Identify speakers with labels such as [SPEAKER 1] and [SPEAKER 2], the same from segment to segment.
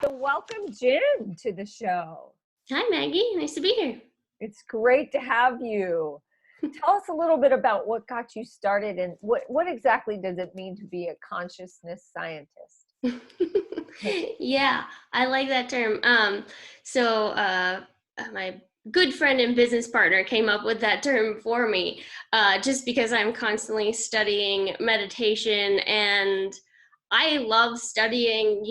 [SPEAKER 1] So welcome, Jen, to the show.
[SPEAKER 2] Hi, Maggie. Nice to be here.
[SPEAKER 1] It's great to have you. Tell us a little bit about what got you started and what exactly does it mean to be a consciousness scientist?
[SPEAKER 2] Yeah, I like that term. My good friend and business partner came up with that term for me, just because I'm constantly studying meditation and I love studying,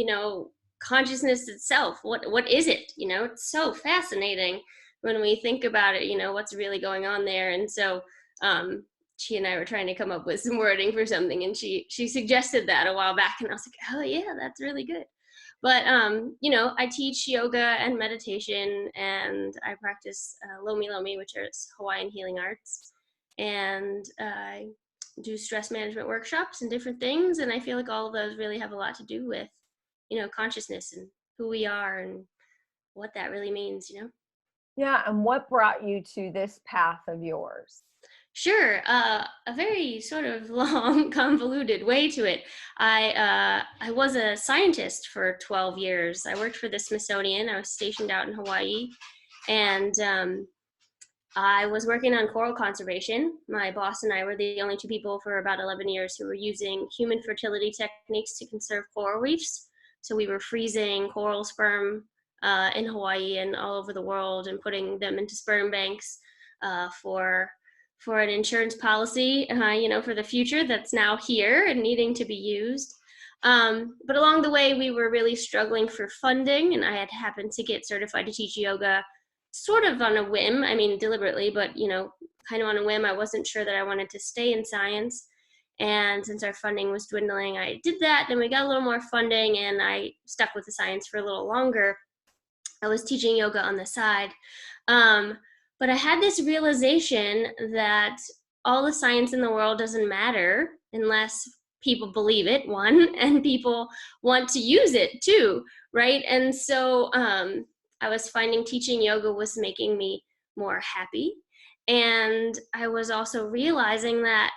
[SPEAKER 2] consciousness itself. What is it? It's so fascinating when we think about it, what's really going on there. And so um she and I were trying to come up with some wording for something, and she suggested that a while back, and I was like, oh yeah, that's really good. But I teach yoga and meditation, and I practice Lomi Lomi, which is Hawaiian healing arts, and I do stress management workshops and different things. And I feel like all of those really have a lot to do with, consciousness and who we are and what that really means.
[SPEAKER 1] Yeah, and what brought you to this path of yours?
[SPEAKER 2] Sure. A very sort of long, convoluted way to it. I was a scientist for 12 years. I worked for the Smithsonian. I was stationed out in Hawaii, and I was working on coral conservation. My boss and I were the only two people for about 11 years who were using human fertility techniques to conserve coral reefs. So we were freezing coral sperm in Hawaii and all over the world and putting them into sperm banks for an insurance policy, for the future that's now here and needing to be used. But along the way, we were really struggling for funding, and I had happened to get certified to teach yoga sort of on a whim. I mean, deliberately, but, kind of on a whim. I wasn't sure that I wanted to stay in science. And since our funding was dwindling, I did that. Then we got a little more funding, and I stuck with the science for a little longer. I was teaching yoga on the side. But I had this realization that all the science in the world doesn't matter unless people believe it, one, and people want to use it too, right? And so I was finding teaching yoga was making me more happy. And I was also realizing that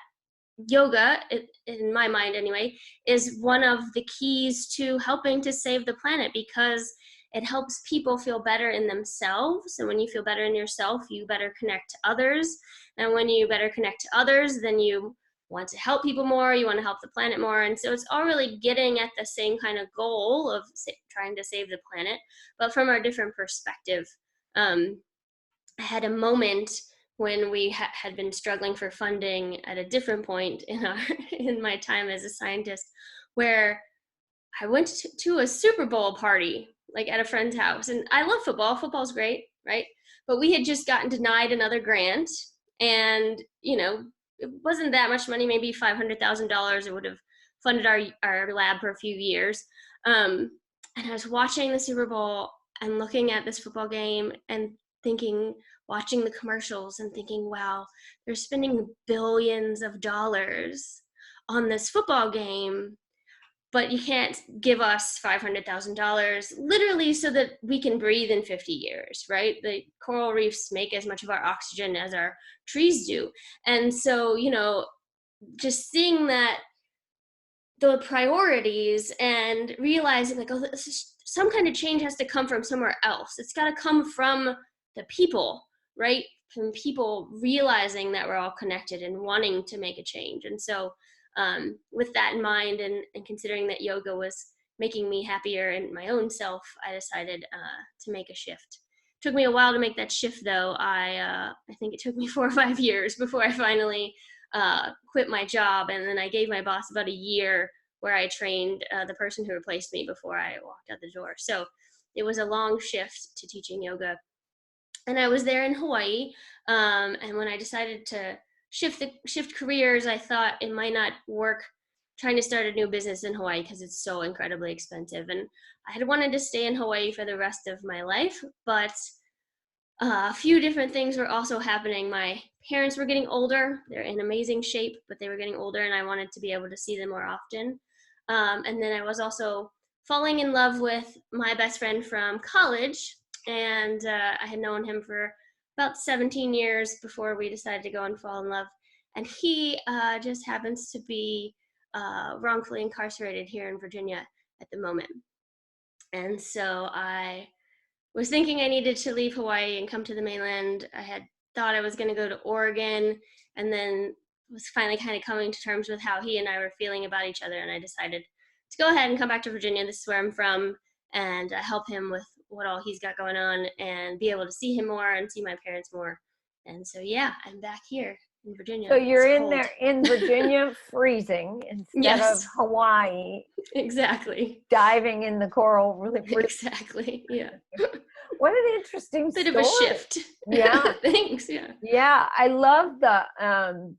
[SPEAKER 2] yoga, in my mind anyway, is one of the keys to helping to save the planet, because it helps people feel better in themselves. And when you feel better in yourself, you better connect to others. And when you better connect to others, then you want to help people more, you want to help the planet more. And so it's all really getting at the same kind of goal of trying to save the planet, but from a different perspective. I had a moment when we had been struggling for funding at a different point in in my time as a scientist, where I went to a Super Bowl party, like at a friend's house. And I love football. Football's great, right? But we had just gotten denied another grant. And, it wasn't that much money, maybe $500,000. It would have funded our lab for a few years. And I was watching the Super Bowl and looking at this football game and thinking, watching the commercials and thinking, wow, they're spending billions of dollars on this football game, but you can't give us $500,000 literally so that we can breathe in 50 years, right? The coral reefs make as much of our oxygen as our trees do. And so, just seeing that, the priorities, and realizing like, oh, some kind of change has to come from somewhere else. It's got to come from the people, right? From people realizing that we're all connected and wanting to make a change. And so with that in mind, and considering that yoga was making me happier in my own self, I decided to make a shift. It took me a while to make that shift, though. I think it took me 4 or 5 years before I finally quit my job, and then I gave my boss about a year where I trained the person who replaced me before I walked out the door. So it was a long shift to teaching yoga. And I was there in Hawaii, and when I decided to shift careers, I thought it might not work trying to start a new business in Hawaii because it's so incredibly expensive. And I had wanted to stay in Hawaii for the rest of my life, but a few different things were also happening. My parents were getting older. They're in amazing shape, but they were getting older, and I wanted to be able to see them more often. And then I was also falling in love with my best friend from college, and I had known him for about 17 years before we decided to go and fall in love. And he just happens to be wrongfully incarcerated here in Virginia at the moment. And so I was thinking I needed to leave Hawaii and come to the mainland. I had thought I was going to go to Oregon, and then was finally kind of coming to terms with how he and I were feeling about each other. And I decided to go ahead and come back to Virginia. This is where I'm from, and help him with what all he's got going on and be able to see him more and see my parents more. And so, yeah, I'm back here in Virginia.
[SPEAKER 1] So
[SPEAKER 2] It's
[SPEAKER 1] you're in
[SPEAKER 2] cold.
[SPEAKER 1] there in Virginia freezing instead of
[SPEAKER 2] Yes,
[SPEAKER 1] Hawaii
[SPEAKER 2] exactly.
[SPEAKER 1] diving in the coral
[SPEAKER 2] Exactly. Yeah.
[SPEAKER 1] What an interesting
[SPEAKER 2] Bit of a
[SPEAKER 1] story.
[SPEAKER 2] shift.
[SPEAKER 1] Yeah.
[SPEAKER 2] Thanks. Yeah.
[SPEAKER 1] Yeah, I love the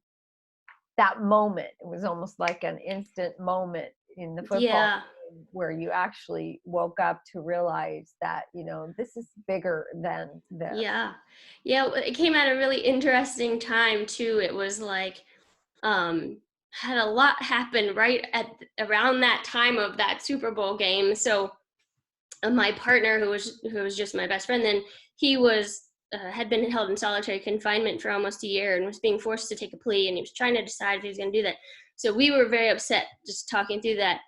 [SPEAKER 1] that moment. It was almost like an instant moment in the football
[SPEAKER 2] Yeah.
[SPEAKER 1] game where you actually woke up to realize that, you know, this is bigger than this.
[SPEAKER 2] Yeah. Yeah. It came at a really interesting time too. It was like, had a lot happen right at around that time of that Super Bowl game. So my partner, who was just my best friend then, he was had been held in solitary confinement for almost a year and was being forced to take a plea, and he was trying to decide if he was going to do that. So we were very upset just talking through that.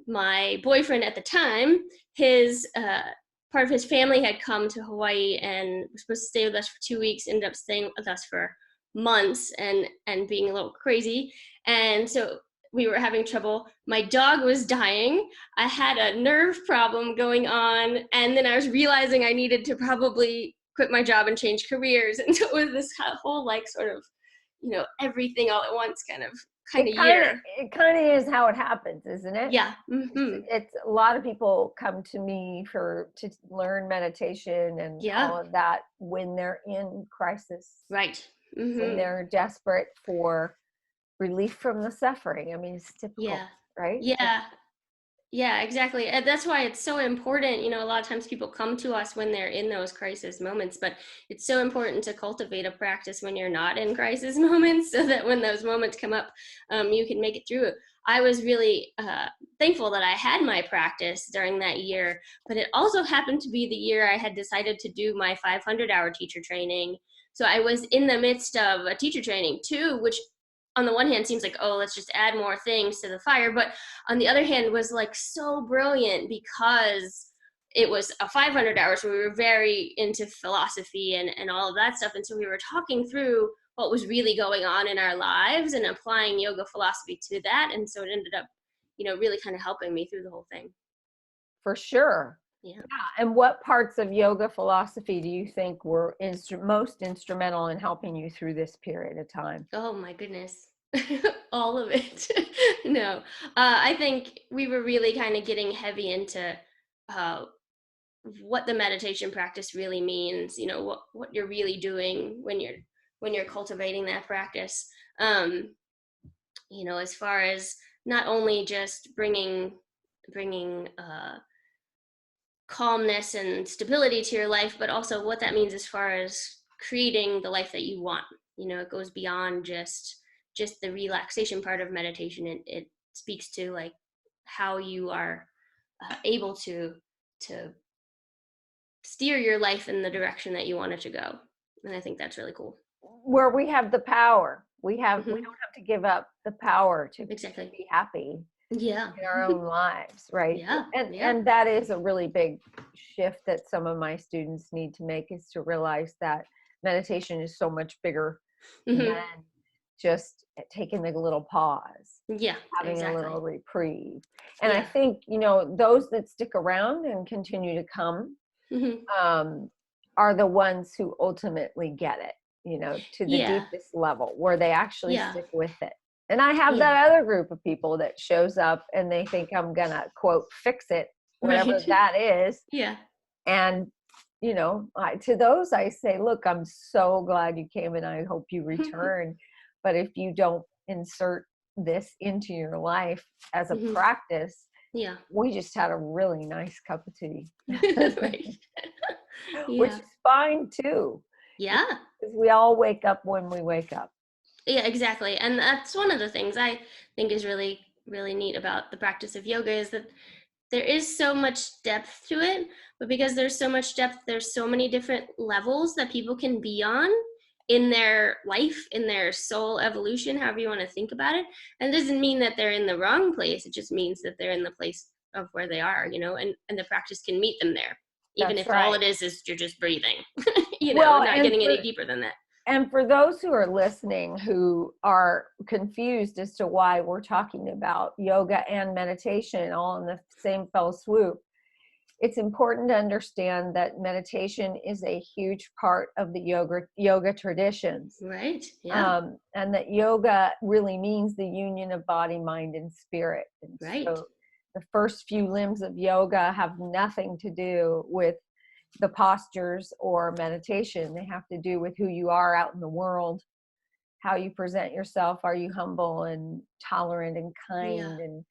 [SPEAKER 2] My boyfriend at the time, his part of his family had come to Hawaii and was supposed to stay with us for 2 weeks, ended up staying with us for months and being a little crazy. And so we were having trouble. My dog was dying. I had a nerve problem going on, and then I was realizing I needed to probably quit my job and change careers. And so it was this whole like sort of, everything all at once kind of year.
[SPEAKER 1] It kind of is how it happens, isn't it?
[SPEAKER 2] Yeah. Mm-hmm.
[SPEAKER 1] It's a lot of people come to me to learn meditation and
[SPEAKER 2] Yeah.
[SPEAKER 1] all of that when they're in crisis,
[SPEAKER 2] Right.
[SPEAKER 1] when
[SPEAKER 2] Mm-hmm.
[SPEAKER 1] they're desperate for relief from the suffering. I mean, it's typical,
[SPEAKER 2] Yeah.
[SPEAKER 1] right?
[SPEAKER 2] Yeah. Yeah, exactly. And that's why it's so important. A lot of times people come to us when they're in those crisis moments, but it's so important to cultivate a practice when you're not in crisis moments so that when those moments come up, you can make it through it. I was really thankful that I had my practice during that year, but it also happened to be the year I had decided to do my 500-hour teacher training. So I was in the midst of a teacher training too, which on the one hand seems like, oh, let's just add more things to the fire, but on the other hand was like so brilliant because it was a 500 hours where we were very into philosophy and all of that stuff. And so we were talking through what was really going on in our lives and applying yoga philosophy to that. And so it ended up, really kind of helping me through the whole thing.
[SPEAKER 1] For sure.
[SPEAKER 2] Yeah.
[SPEAKER 1] And what parts of yoga philosophy do you think were most instrumental in helping you through this period of time?
[SPEAKER 2] Oh my goodness. All of it. No, I think we were really kind of getting heavy into uh, what the meditation practice really means. What you're really doing when you're cultivating that practice. As far as not only just bringing calmness and stability to your life, but also what that means as far as creating the life that you want. It goes beyond just the relaxation part of meditation. It speaks to like how you are able to steer your life in the direction that you want it to go. And I think that's really cool.
[SPEAKER 1] Where we have the power. We
[SPEAKER 2] Mm-hmm.
[SPEAKER 1] don't have to give up the power to
[SPEAKER 2] Exactly.
[SPEAKER 1] be happy
[SPEAKER 2] Yeah.
[SPEAKER 1] in our own lives, right?
[SPEAKER 2] Yeah.
[SPEAKER 1] And that is a really big shift that some of my students need to make, is to realize that meditation is so much bigger
[SPEAKER 2] Mm-hmm.
[SPEAKER 1] than just taking a little pause,
[SPEAKER 2] Yeah.
[SPEAKER 1] having
[SPEAKER 2] Exactly.
[SPEAKER 1] a little reprieve. And I
[SPEAKER 2] Yeah.
[SPEAKER 1] think, those that stick around and continue to come
[SPEAKER 2] Mm-hmm.
[SPEAKER 1] are the ones who ultimately get it, to the
[SPEAKER 2] Yeah.
[SPEAKER 1] deepest level, where they actually
[SPEAKER 2] Yeah.
[SPEAKER 1] stick with it. And I have
[SPEAKER 2] Yeah.
[SPEAKER 1] that other group of people that shows up and they think I'm gonna quote fix it, whatever
[SPEAKER 2] Right.
[SPEAKER 1] that is.
[SPEAKER 2] Yeah.
[SPEAKER 1] And to those I say, look, I'm so glad you came and I hope you return. But if you don't insert this into your life as a
[SPEAKER 2] Mm-hmm.
[SPEAKER 1] practice,
[SPEAKER 2] Yeah.
[SPEAKER 1] we just had a really nice cup of tea.
[SPEAKER 2] Right.
[SPEAKER 1] Which
[SPEAKER 2] Yeah.
[SPEAKER 1] is fine too.
[SPEAKER 2] Yeah.
[SPEAKER 1] Because we all wake up when we wake up.
[SPEAKER 2] Yeah, exactly. And that's one of the things I think is really, really neat about the practice of yoga, is that there is so much depth to it, but because there's so much depth, there's so many different levels that people can be on in their life, in their soul evolution, however you want to think about it. And it doesn't mean that they're in the wrong place. It just means that they're in the place of where they are, and the practice can meet them there, even
[SPEAKER 1] That's
[SPEAKER 2] if all
[SPEAKER 1] right.
[SPEAKER 2] it is you're just breathing,
[SPEAKER 1] Well,
[SPEAKER 2] not getting any deeper than that.
[SPEAKER 1] and for those who are listening who are confused as to why we're talking about yoga and meditation all in the same fell swoop, it's important to understand that meditation is a huge part of the yoga traditions.
[SPEAKER 2] Right. Yeah.
[SPEAKER 1] And that yoga really means the union of body, mind, and spirit. And
[SPEAKER 2] Right.
[SPEAKER 1] so the first few limbs of yoga have nothing to do with the postures or meditation. They have to do with who you are out in the world, how you present yourself. Are you humble and tolerant and
[SPEAKER 2] Yeah.
[SPEAKER 1] kind, and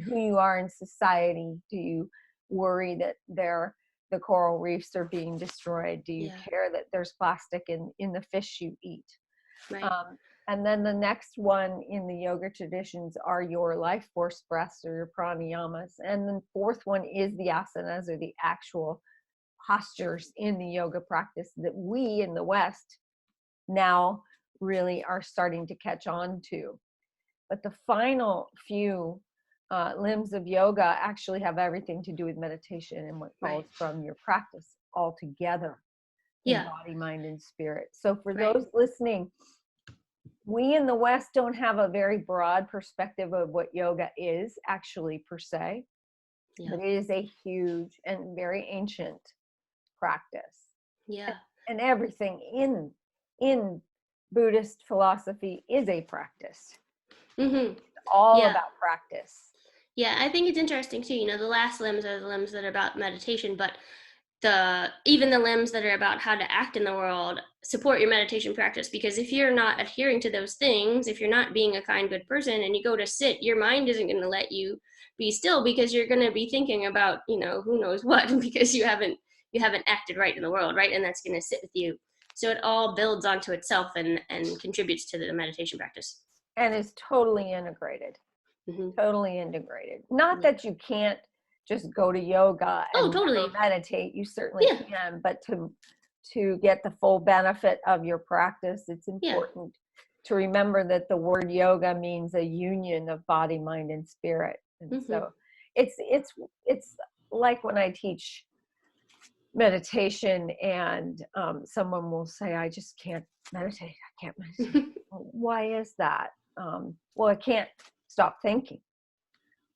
[SPEAKER 1] who you are in society? Do you worry that the coral reefs are being destroyed? Do you
[SPEAKER 2] Yeah.
[SPEAKER 1] care that there's plastic in the fish you eat?
[SPEAKER 2] Right.
[SPEAKER 1] And then the next one in the yoga traditions are your life force breaths or your pranayamas. And the fourth one is the asanas, or the actual postures in the yoga practice that we in the West now really are starting to catch on to. But the final few limbs of yoga actually have everything to do with meditation and what
[SPEAKER 2] Right.
[SPEAKER 1] falls from your practice altogether in
[SPEAKER 2] Yeah.
[SPEAKER 1] body, mind, and spirit. So for
[SPEAKER 2] Right.
[SPEAKER 1] those listening, we in the West don't have a very broad perspective of what yoga is actually per se,
[SPEAKER 2] Yeah.
[SPEAKER 1] but it is a huge and very ancient practice.
[SPEAKER 2] Yeah.
[SPEAKER 1] And everything in Buddhist philosophy is a practice.
[SPEAKER 2] Mm-hmm.
[SPEAKER 1] It's all
[SPEAKER 2] Yeah.
[SPEAKER 1] about practice.
[SPEAKER 2] Yeah. I think it's interesting too. The last limbs are the limbs that are about meditation, but even the limbs that are about how to act in the world support your meditation practice, because if you're not adhering to those things, if you're not being a kind, good person, and you go to sit, your mind isn't going to let you be still, because you're going to be thinking about who knows what, because you haven't acted right in the world, right? And that's going to sit with you. So it all builds onto itself and contributes to the meditation practice.
[SPEAKER 1] And is totally integrated.
[SPEAKER 2] Mm-hmm.
[SPEAKER 1] Totally integrated. Not
[SPEAKER 2] Yeah.
[SPEAKER 1] that you can't just go to yoga
[SPEAKER 2] Oh,
[SPEAKER 1] and
[SPEAKER 2] totally.
[SPEAKER 1] never meditate. You certainly
[SPEAKER 2] Yeah.
[SPEAKER 1] can, but to get the full benefit of your practice, it's
[SPEAKER 2] Yeah.
[SPEAKER 1] important to remember that the word yoga means a union of body, mind, and spirit. And
[SPEAKER 2] Mm-hmm.
[SPEAKER 1] so it's like when I teach meditation and someone will say, I just can't meditate. I can't meditate. Why is that? Well, I can't stop thinking.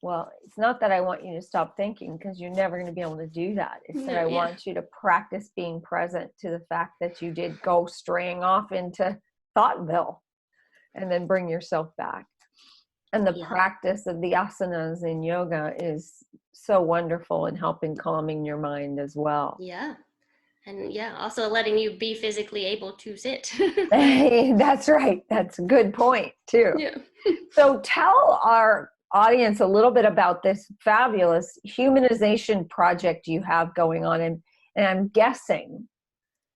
[SPEAKER 1] Well, it's not that I want you to stop thinking, because you're never going to be able to do that. It's that I
[SPEAKER 2] Yeah.
[SPEAKER 1] want you to practice being present to the fact that you did go straying off into Thoughtville, and then bring yourself back. And the practice of the asanas in yoga is so wonderful in helping calming your mind as well.
[SPEAKER 2] Yeah. And also letting you be physically able to sit.
[SPEAKER 1] That's right. That's a good point too.
[SPEAKER 2] Yeah.
[SPEAKER 1] So tell our audience a little bit about this fabulous humanization project you have going on. And I'm guessing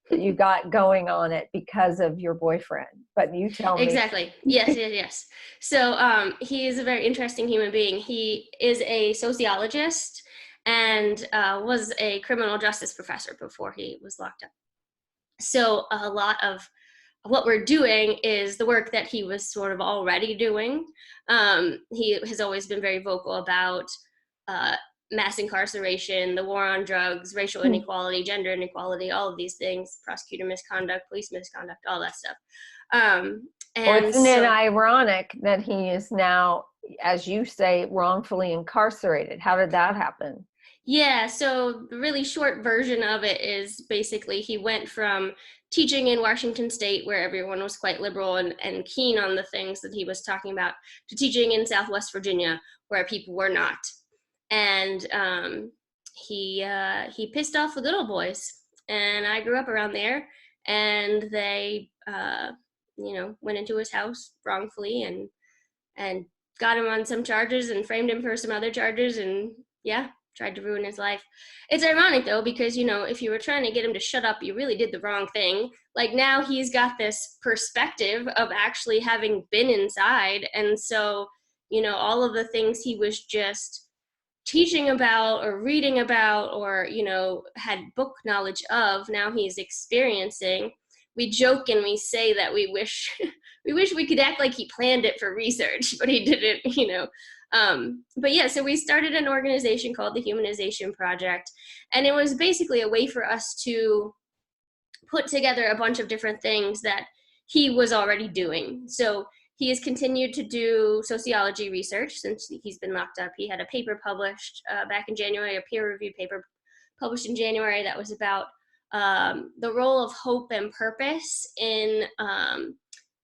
[SPEAKER 1] that you got going on it because of your boyfriend, but you tell me.
[SPEAKER 2] Exactly. Yes. So he is a very interesting human being. He is a sociologist and was a criminal justice professor before he was locked up. So a lot of what we're doing is the work that he was sort of already doing. He has always been very vocal about mass incarceration, the war on drugs, racial inequality, gender inequality, all of these things, prosecutor misconduct, police misconduct, all that stuff.
[SPEAKER 1] Well, isn't it ironic that he is now, as you say, wrongfully incarcerated? How did that happen?
[SPEAKER 2] Yeah, so the really short version of it is basically he went from teaching in Washington State, where everyone was quite liberal and keen on the things that he was talking about, to teaching in Southwest Virginia, where people were not. And he pissed off the good old boys. And I grew up around there, and they went into his house wrongfully and got him on some charges and framed him for some other charges, and tried to ruin his life. It's ironic though, because if you were trying to get him to shut up, you really did the wrong thing. Like, now he's got this perspective of actually having been inside, and so all of the things he was just teaching about or reading about or had book knowledge of, now he's experiencing. We joke and we say that we wish we could act like he planned it for research, but he didn't. But yeah, so we started an organization called the Humanization Project, and it was basically a way for us to put together a bunch of different things that he was already doing. So he has continued to do sociology research since he's been locked up. He had a paper published back in January, a peer-reviewed paper published in January that was about the role of hope and purpose in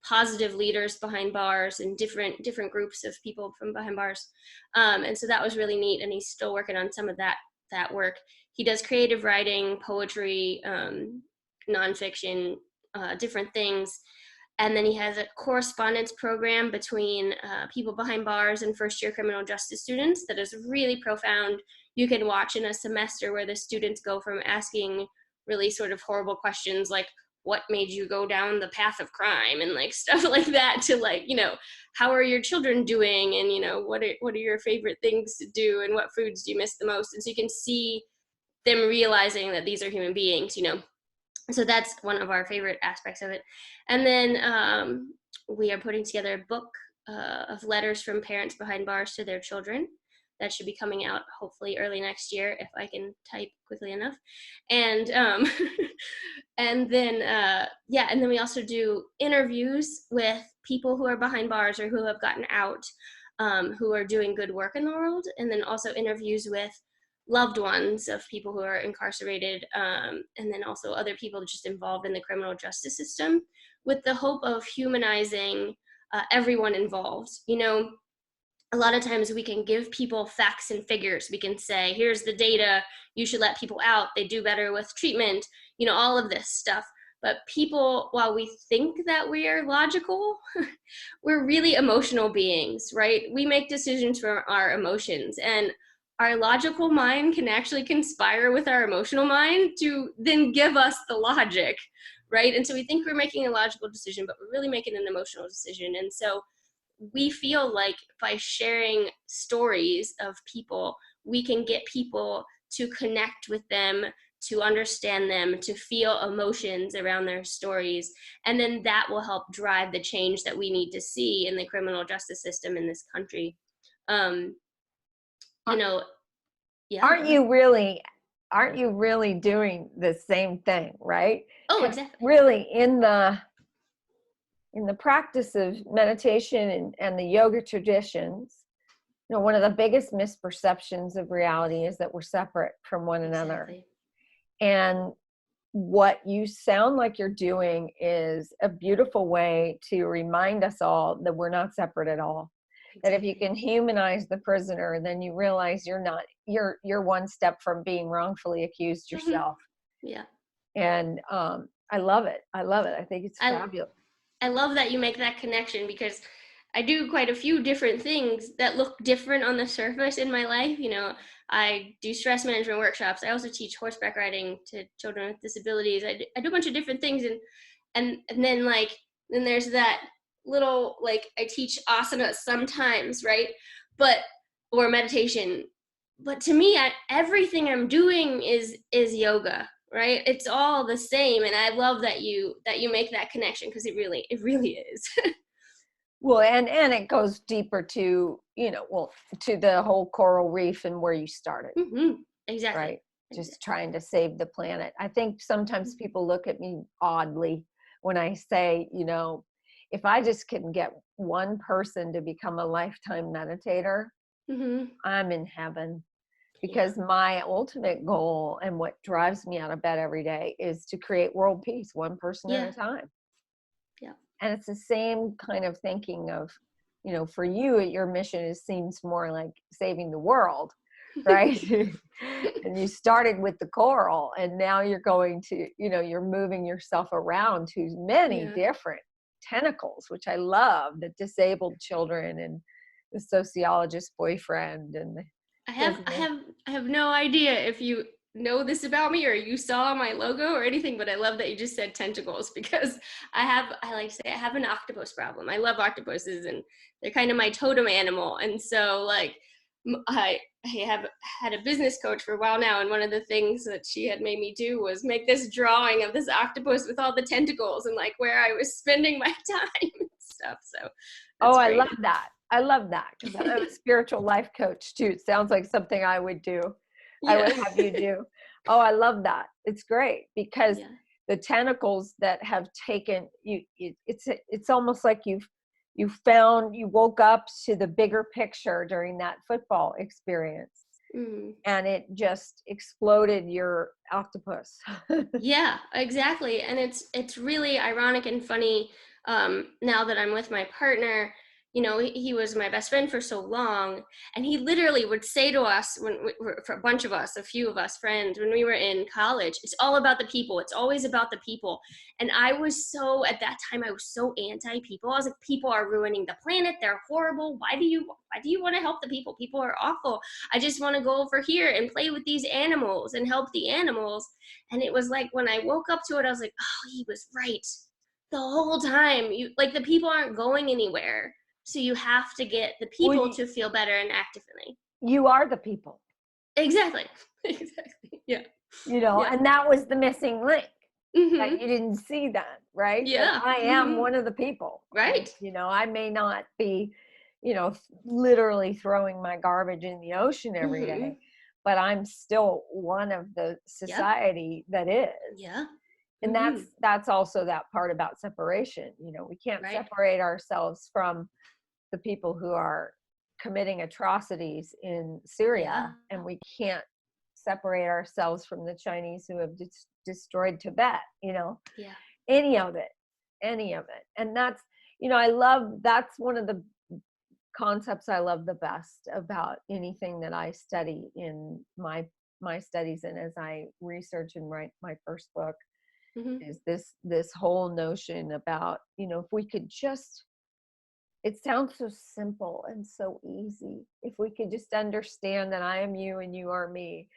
[SPEAKER 2] positive leaders behind bars and different groups of people from behind bars. And so that was really neat, and he's still working on some of that work. He does creative writing, poetry, nonfiction, different things. And then he has a correspondence program between people behind bars and first-year criminal justice students that is really profound. You can watch in a semester where the students go from asking really sort of horrible questions like, what made you go down the path of crime, and like stuff like that, to like, you know, how are your children doing, and you know, what are your favorite things to do, and what foods do you miss the most. And so you can see them realizing that these are human beings, you know. So that's one of our favorite aspects of it. And then we are putting together a book of letters from parents behind bars to their children. That should be coming out hopefully early next year if I can type quickly enough. And and then we also do interviews with people who are behind bars or who have gotten out, who are doing good work in the world, and then also interviews with loved ones of people who are incarcerated, and then also other people just involved in the criminal justice system, with the hope of humanizing everyone involved. You know, a lot of times we can give people facts and figures. We can say, here's the data, you should let people out, they do better with treatment, you know, all of this stuff. But people, while we think that we are logical, we're really emotional beings, right? We make decisions from our emotions, and our logical mind can actually conspire with our emotional mind to then give us the logic, right? And so we think we're making a logical decision, but we're really making an emotional decision. And so we feel like by sharing stories of people, we can get people to connect with them, to understand them, to feel emotions around their stories. And then that will help drive the change that we need to see in the criminal justice system in this country. You know, yeah.
[SPEAKER 1] Aren't you really doing the same thing, right?
[SPEAKER 2] Oh, exactly.
[SPEAKER 1] Really, in the practice of meditation and the yoga traditions, you know, one of the biggest misperceptions of reality is that we're separate from one another.
[SPEAKER 2] Exactly.
[SPEAKER 1] And what you sound like you're doing is a beautiful way to remind us all that we're not separate at all. That if you can humanize the prisoner, then you realize you're one step from being wrongfully accused yourself.
[SPEAKER 2] Yeah.
[SPEAKER 1] And I love it. I think it's fabulous.
[SPEAKER 2] I love that you make that connection, because I do quite a few different things that look different on the surface in my life. You know, I do stress management workshops. I also teach horseback riding to children with disabilities. I do a bunch of different things, and then then there's that little, like, I teach asana sometimes, right? Or meditation. But to me, everything I'm doing is yoga, right? It's all the same. And I love that you make that connection, because it really is.
[SPEAKER 1] Well, and it goes deeper to, to the whole coral reef and where you started.
[SPEAKER 2] Mm-hmm. Exactly.
[SPEAKER 1] Right. Just trying to save the planet. I think sometimes people look at me oddly when I say, if I just can get one person to become a lifetime meditator, I'm in heaven. Because my ultimate goal and what drives me out of bed every day is to create world peace, one person at a time.
[SPEAKER 2] Yeah.
[SPEAKER 1] And it's the same kind of thinking of, for you, your mission seems more like saving the world, right? And you started with the coral, and now you're going to, you're moving yourself around to many different tentacles, which I love, the disabled children and the sociologist boyfriend and the
[SPEAKER 2] I have no idea if you know this about me or you saw my logo or anything, but I love that you just said tentacles, because I like to say I have an octopus problem. I love octopuses, and they're kind of my totem animal. And so like I have had a business coach for a while now, and one of the things that she had made me do was make this drawing of this octopus with all the tentacles and like where I was spending my time and stuff. So
[SPEAKER 1] I love that. I love that because I'm a spiritual life coach too. It sounds like something I would do. I
[SPEAKER 2] Yeah.
[SPEAKER 1] would have you do. Oh, I love that. It's great because
[SPEAKER 2] Yeah.
[SPEAKER 1] the tentacles that have taken you, it's almost like you woke up to the bigger picture during that football experience,
[SPEAKER 2] Mm.
[SPEAKER 1] and it just exploded your octopus.
[SPEAKER 2] Yeah, exactly. And it's really ironic and funny, now that I'm with my partner. You know, he was my best friend for so long, and he literally would say to us when for a bunch of us, a few of us friends, when we were in college, it's all about the people. It's always about the people. And I was so, at that time, I was so anti people. I was like, people are ruining the planet. They're horrible. Why do you want to help the people? People are awful. I just want to go over here and play with these animals and help the animals. And it was like when I woke up to it, I was like, oh, he was right the whole time. You, like, the people aren't going anywhere. So you have to get the
[SPEAKER 1] Well,
[SPEAKER 2] people to feel better and act differently.
[SPEAKER 1] you are the people,
[SPEAKER 2] Exactly. Exactly. Yeah. Yeah.
[SPEAKER 1] and that was the missing link. That
[SPEAKER 2] Mm-hmm.
[SPEAKER 1] you didn't see that, right? That
[SPEAKER 2] Yeah.
[SPEAKER 1] I am
[SPEAKER 2] Mm-hmm.
[SPEAKER 1] one of the people.
[SPEAKER 2] Right.
[SPEAKER 1] I may not be, literally throwing my garbage in the ocean every
[SPEAKER 2] Mm-hmm.
[SPEAKER 1] day, but I'm still one of the
[SPEAKER 2] Yep.
[SPEAKER 1] society that is.
[SPEAKER 2] Yeah.
[SPEAKER 1] And
[SPEAKER 2] Mm-hmm.
[SPEAKER 1] that's also that part about separation. We can't
[SPEAKER 2] Right.
[SPEAKER 1] separate ourselves from the people who are committing atrocities in
[SPEAKER 2] Yeah.
[SPEAKER 1] Syria, and we can't separate ourselves from the Chinese who have destroyed Tibet,
[SPEAKER 2] Yeah.
[SPEAKER 1] any of it. And I love, that's one of the concepts I love the best about anything that I study in my studies, and as I research and write my first book,
[SPEAKER 2] Mm-hmm.
[SPEAKER 1] is this whole notion about, if we could just, it sounds so simple and so easy, if we could just understand that I am you and you are me,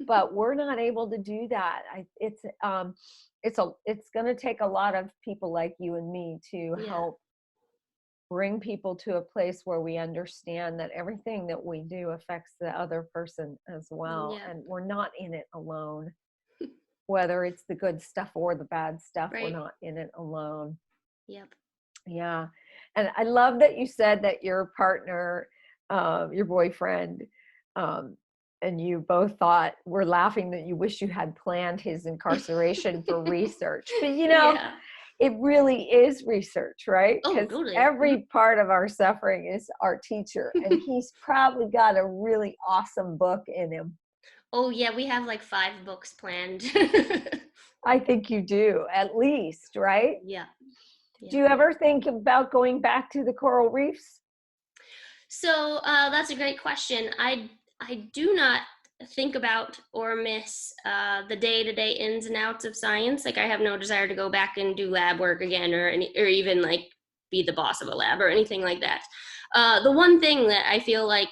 [SPEAKER 1] but we're not able to do that. It's going to take a lot of people like you and me to
[SPEAKER 2] Yeah.
[SPEAKER 1] help bring people to a place where we understand that everything that we do affects the other person as well,
[SPEAKER 2] Yeah.
[SPEAKER 1] and we're not in it alone. Whether it's the good stuff or the bad stuff, we're
[SPEAKER 2] Right.
[SPEAKER 1] not in it alone.
[SPEAKER 2] Yep.
[SPEAKER 1] Yeah. And I love that you said that your partner, your boyfriend, um, and you both thought, we're laughing that you wish you had planned his incarceration for research. But
[SPEAKER 2] Yeah.
[SPEAKER 1] it really is research, right?
[SPEAKER 2] Oh,
[SPEAKER 1] Because
[SPEAKER 2] totally.
[SPEAKER 1] every part of our suffering is our teacher, and he's probably got a really awesome book in him.
[SPEAKER 2] Oh, yeah. We have like 5 books planned.
[SPEAKER 1] I think you do, at least, right?
[SPEAKER 2] Yeah.
[SPEAKER 1] Do
[SPEAKER 2] Yeah.
[SPEAKER 1] you ever think about going back to the coral reefs?
[SPEAKER 2] So that's a great question. I do not think about or miss the day-to-day ins and outs of science. Like, I have no desire to go back and do lab work again, or even like be the boss of a lab or anything like that. The one thing that I feel like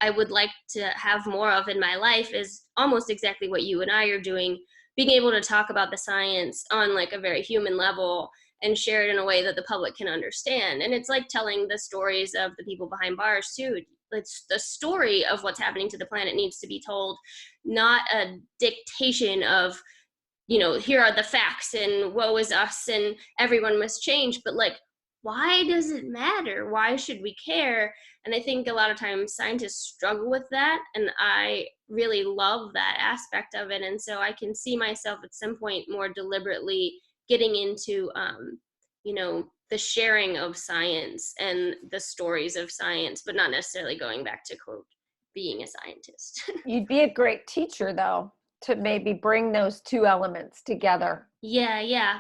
[SPEAKER 2] I would like to have more of in my life is almost exactly what you and I are doing, being able to talk about the science on like a very human level and share it in a way that the public can understand. And it's like telling the stories of the people behind bars too. It's the story of what's happening to the planet needs to be told, not a dictation of, here are the facts and woe is us and everyone must change, but like, why does it matter? Why should we care? And I think a lot of times scientists struggle with that. And I really love that aspect of it. And so I can see myself at some point more deliberately getting into, the sharing of science and the stories of science, but not necessarily going back to, quote, being a scientist.
[SPEAKER 1] You'd be a great teacher, though, to maybe bring those two elements together.
[SPEAKER 2] Yeah, yeah.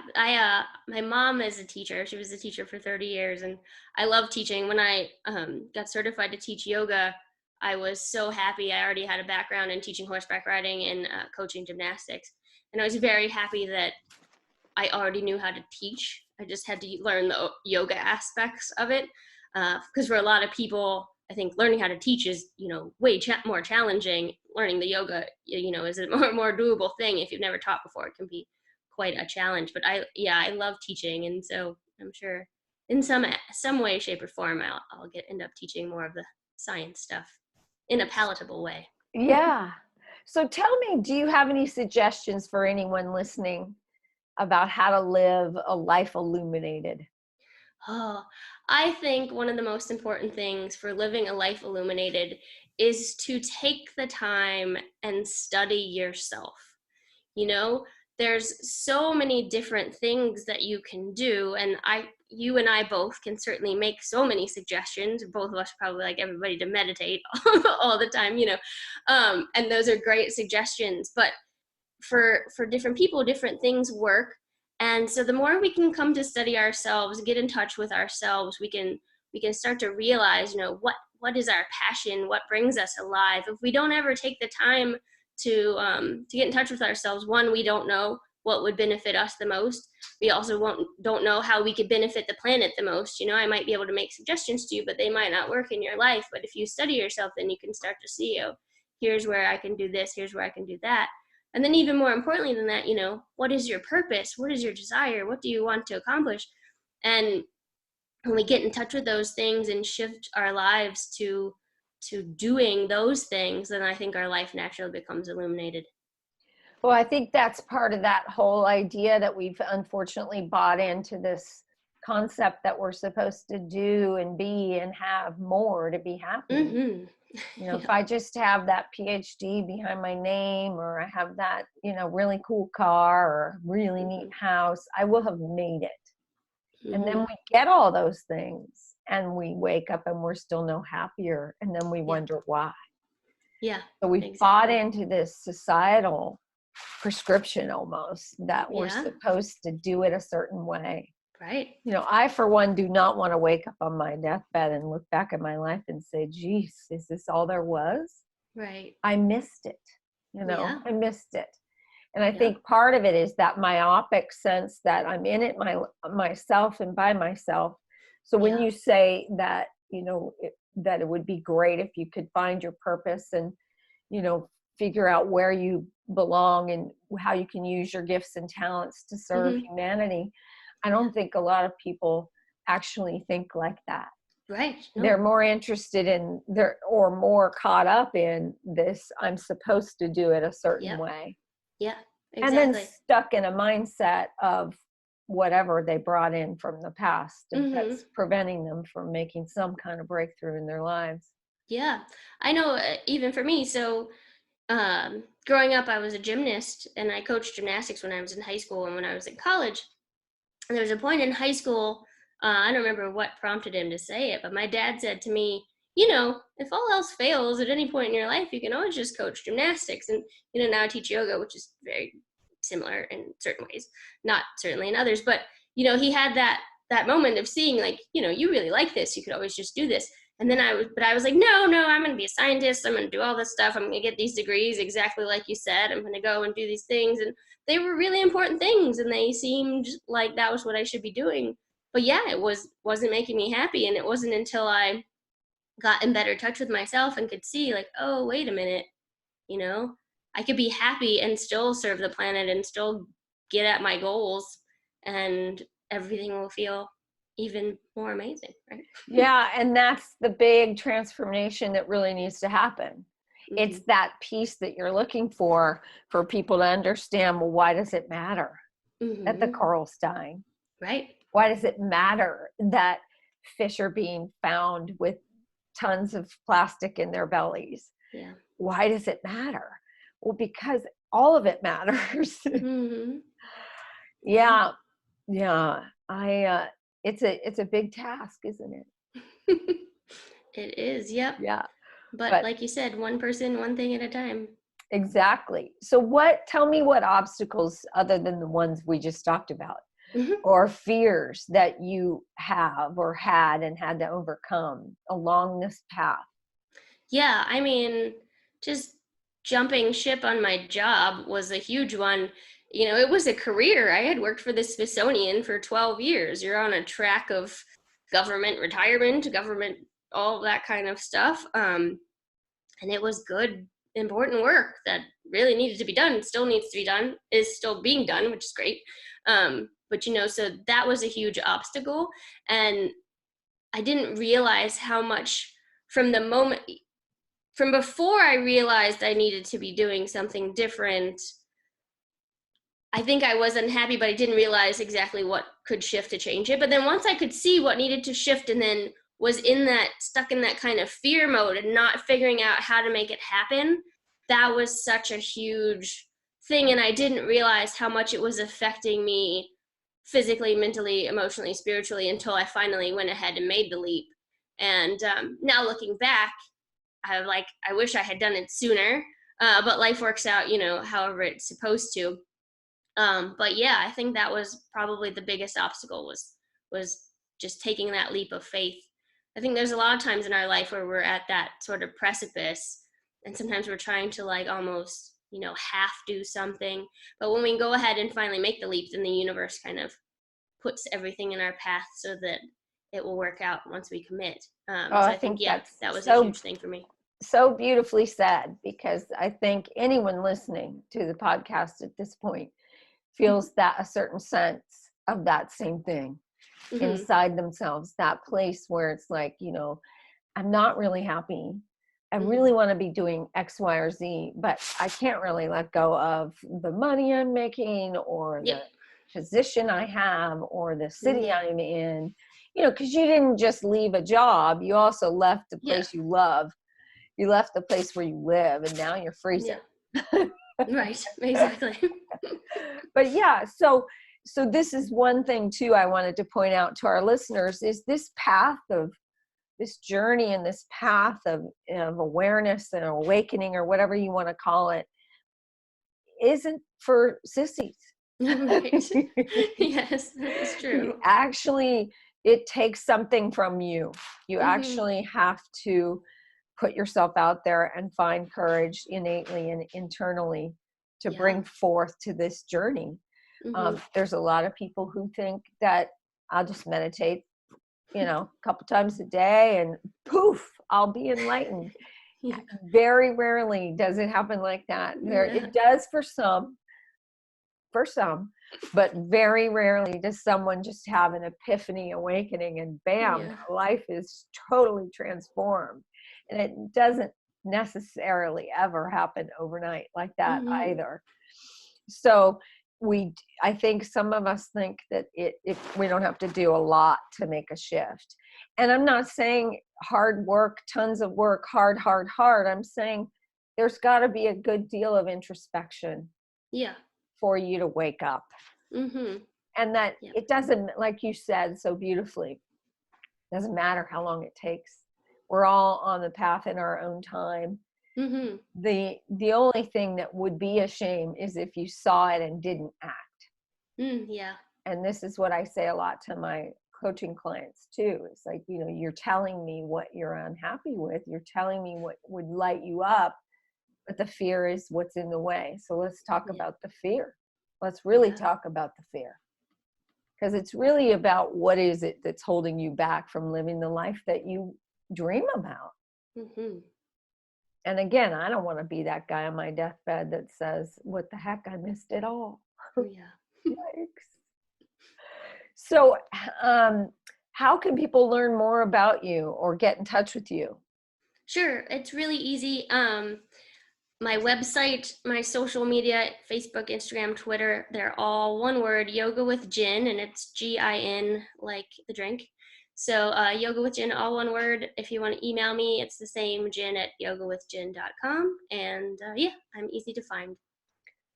[SPEAKER 2] My mom is a teacher. She was a teacher for 30 years, and I love teaching. When I got certified to teach yoga, I was so happy. I already had a background in teaching horseback riding and coaching gymnastics, and I was very happy that I already knew how to teach. I just had to learn the yoga aspects of it, because for a lot of people, I think learning how to teach is, way more challenging. Learning the yoga, is a more doable thing. If you've never taught before, it can be quite a challenge. But I love teaching, and so I'm sure in some way, shape, or form, I'll end up teaching more of the science stuff in a palatable way.
[SPEAKER 1] Yeah. So tell me, do you have any suggestions for anyone listening about how to live a life illuminated?
[SPEAKER 2] Oh, I think one of the most important things for living a life illuminated is to take the time and study yourself. You know, there's so many different things that you can do, and you and I both can certainly make so many suggestions. Both of us probably like everybody to meditate all the time, and those are great suggestions. But for different people, different things work. And so the more we can come to study ourselves, get in touch with ourselves, we can start to realize, what is our passion, what brings us alive. If we don't ever take the time to get in touch with ourselves, one, we don't know what would benefit us the most. We also don't know how we could benefit the planet the most. I might be able to make suggestions to you, but they might not work in your life. But if you study yourself, then you can start to see, oh, here's where I can do this, here's where I can do that. And then even more importantly than that, what is your purpose? What is your desire? What do you want to accomplish? And when we get in touch with those things and shift our lives to doing those things, then I think our life naturally becomes illuminated.
[SPEAKER 1] Well, I think that's part of that whole idea that we've unfortunately bought into this concept that we're supposed to do and be and have more to be happy.
[SPEAKER 2] Mm-hmm.
[SPEAKER 1] If
[SPEAKER 2] Yeah.
[SPEAKER 1] I just have that PhD behind my name, or I have that, really cool car or really neat house, I will have made it. And then
[SPEAKER 2] Mm-hmm.
[SPEAKER 1] we get all those things and we wake up and we're still no happier. And then we
[SPEAKER 2] Yeah.
[SPEAKER 1] wonder why.
[SPEAKER 2] Yeah.
[SPEAKER 1] So we've bought
[SPEAKER 2] Exactly.
[SPEAKER 1] into this societal prescription almost that we're
[SPEAKER 2] Yeah.
[SPEAKER 1] supposed to do it a certain way.
[SPEAKER 2] Right.
[SPEAKER 1] I, for one, do not want to wake up on my deathbed and look back at my life and say, geez, is this all there was?
[SPEAKER 2] Right.
[SPEAKER 1] I missed it.
[SPEAKER 2] Yeah.
[SPEAKER 1] I missed it. And I
[SPEAKER 2] Yep.
[SPEAKER 1] think part of it is that myopic sense that I'm in it myself and by myself. So when
[SPEAKER 2] Yeah.
[SPEAKER 1] you say that, that it would be great if you could find your purpose and, figure out where you belong and how you can use your gifts and talents to serve
[SPEAKER 2] Mm-hmm.
[SPEAKER 1] humanity, I
[SPEAKER 2] Yeah.
[SPEAKER 1] don't think a lot of people actually think like that.
[SPEAKER 2] Right.
[SPEAKER 1] They're
[SPEAKER 2] No.
[SPEAKER 1] more interested in or more caught up in this, I'm supposed to do it a certain
[SPEAKER 2] Yep.
[SPEAKER 1] way,
[SPEAKER 2] Yeah.
[SPEAKER 1] and then
[SPEAKER 2] Exactly.
[SPEAKER 1] stuck in a mindset of whatever they brought in from the past
[SPEAKER 2] Mm-hmm.
[SPEAKER 1] that's preventing them from making some kind of breakthrough in their lives.
[SPEAKER 2] Yeah. I know, even for me. So growing up, I was a gymnast and I coached gymnastics when I was in high school and when I was in college. And there was a point in high school, I don't remember what prompted him to say it, but my dad said to me, if all else fails at any point in your life, you can always just coach gymnastics. And, now I teach yoga, which is very similar in certain ways, not certainly in others. But, he had that moment of seeing, like, you really like this, you could always just do this. And then I was like, no, no, I'm going to be a scientist. I'm going to do all this stuff. I'm going to get these degrees exactly like you said. I'm going to go and do these things. And they were really important things and they seemed like that was what I should be doing. But yeah, wasn't making me happy. And it wasn't until I got in better touch with myself and could see, like, oh, wait a minute, you know, I could be happy and still serve the planet and still get at my goals, and everything will feel even more amazing, right?
[SPEAKER 1] Yeah, and that's the big transformation that really needs to happen.
[SPEAKER 2] Mm-hmm.
[SPEAKER 1] It's that piece that you're looking for people to understand, well, why does it matter that the
[SPEAKER 2] Mm-hmm.
[SPEAKER 1] coral's dying?
[SPEAKER 2] Right.
[SPEAKER 1] Why does it matter that fish are being found with tons of plastic in their bellies?
[SPEAKER 2] Yeah.
[SPEAKER 1] Why does it matter? Well, because all of it matters.
[SPEAKER 2] Mm-hmm. Yeah.
[SPEAKER 1] Yeah, yeah. It's a big task, isn't it?
[SPEAKER 2] It is. Yep.
[SPEAKER 1] Yeah,
[SPEAKER 2] But
[SPEAKER 1] but
[SPEAKER 2] like you said, one person, one thing at a time.
[SPEAKER 1] exactly. So tell me what obstacles other than the ones we just talked about,
[SPEAKER 2] Mm-hmm.
[SPEAKER 1] or fears that you have or had and had to overcome along this path.
[SPEAKER 2] Yeah, I mean, just jumping ship on my job was a huge one. It was a career. I had worked for the Smithsonian for 12 years. You're on a track of government retirement, government, all that kind of stuff. And it was good, important work that really needed to be done, still needs to be done, is still being done, which is great. But, so that was a huge obstacle. And I didn't realize how much from the moment from before I realized I needed to be doing something different, I think I was unhappy, but I didn't realize exactly what could shift to change it. But then once I could see what needed to shift, and then was stuck in that kind of fear mode and not figuring out how to make it happen, that was such a huge thing. And I didn't realize how much it was affecting me physically, mentally, emotionally, spiritually, until I finally went ahead and made the leap. And now looking back, I wish I had done it sooner. But life works out, however it's supposed to. But yeah, I think that was probably the biggest obstacle, was just taking that leap of faith. I think there's a lot of times in our life where we're at that sort of precipice, and sometimes we're trying to like almost, half do something. But when we go ahead and finally make the leap, then the universe kind of puts everything in our path so that it will work out once we commit.
[SPEAKER 1] Oh,
[SPEAKER 2] So
[SPEAKER 1] I
[SPEAKER 2] I think,
[SPEAKER 1] think
[SPEAKER 2] yeah,
[SPEAKER 1] that's
[SPEAKER 2] that was a
[SPEAKER 1] so
[SPEAKER 2] huge thing for me.
[SPEAKER 1] so beautifully said, because I think anyone listening to the podcast at this point feels that a certain sense of that same thing
[SPEAKER 2] Mm-hmm.
[SPEAKER 1] inside themselves, that place where it's like, I'm not really happy. I really want to be doing X, Y, or Z, but I can't really let go of the money I'm making, or
[SPEAKER 2] Yep.
[SPEAKER 1] the position I have, or the city
[SPEAKER 2] Yeah.
[SPEAKER 1] I'm in, because you didn't just leave a job, you also left the place you love. You left the place where you live, and now you're freezing.
[SPEAKER 2] Yeah. Right, exactly.
[SPEAKER 1] But yeah, so this is one thing too I wanted to point out to our listeners, is this path of this journey, and this path of awareness and awakening, or whatever you want to call it, isn't for sissies.
[SPEAKER 2] Right. Yes, that's true.
[SPEAKER 1] Actually, it takes something from you. You
[SPEAKER 2] Mm-hmm.
[SPEAKER 1] actually have to put yourself out there and find courage innately and internally to bring forth to this journey.
[SPEAKER 2] Mm-hmm.
[SPEAKER 1] There's a lot of people who think that I'll just meditate, a couple times a day, and poof, I'll be enlightened.
[SPEAKER 2] Yeah.
[SPEAKER 1] Very rarely does it happen like that. It does for some, but very rarely does someone just have an epiphany, awakening, and bam, life is totally transformed. And it doesn't necessarily ever happen overnight like that either. So I think some of us think that if we don't have to do a lot to make a shift. And I'm not saying hard work, tons of work, hard. I'm saying there's got to be a good deal of introspection.
[SPEAKER 2] Yeah.
[SPEAKER 1] For you to wake up.
[SPEAKER 2] Mm-hmm.
[SPEAKER 1] And that it doesn't, like you said so beautifully, doesn't matter how long it takes. We're all on the path in our own time.
[SPEAKER 2] Mm-hmm.
[SPEAKER 1] The only thing that would be a shame is if you saw it and didn't act.
[SPEAKER 2] Yeah.
[SPEAKER 1] And this is what I say a lot to my coaching clients too. It's like, you're telling me what you're unhappy with. You're telling me what would light you up. But the fear is what's in the way. So let's talk about the fear. Let's really talk about the fear. Because it's really about what is it that's holding you back from living the life that you dream about.
[SPEAKER 2] Mm-hmm.
[SPEAKER 1] And again, I don't want to be that guy on my deathbed that says, what the heck, I missed it all.
[SPEAKER 2] Yeah.
[SPEAKER 1] Yikes. So how can people learn more about you or get in touch with you?
[SPEAKER 2] Sure. It's really easy. My website, my social media, Facebook, Instagram, Twitter, they're all one word, Yoga with Gin, and it's Gin, like the drink. So Yoga with Gin, all one word. If you want to email me, it's the same, gin@yogawithgin.com. And I'm easy to find.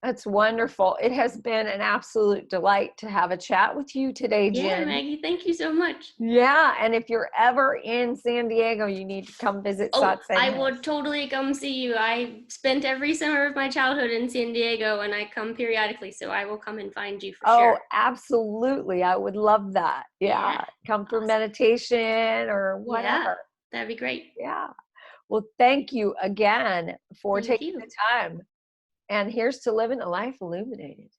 [SPEAKER 1] That's wonderful. It has been an absolute delight to have a chat with you today, Jen.
[SPEAKER 2] Yeah, Maggie, thank you so much.
[SPEAKER 1] Yeah, and if you're ever in San Diego, you need to come visit Satsang
[SPEAKER 2] I
[SPEAKER 1] House.
[SPEAKER 2] would totally come see you. I spent every summer of my childhood in San Diego, and I come periodically, so I will come and find you for sure.
[SPEAKER 1] Oh, absolutely. I would love that. Yeah. Come for meditation or whatever.
[SPEAKER 2] Yeah, that'd be great.
[SPEAKER 1] Yeah. Well, thank you again for taking the time. And here's to living a life illuminated.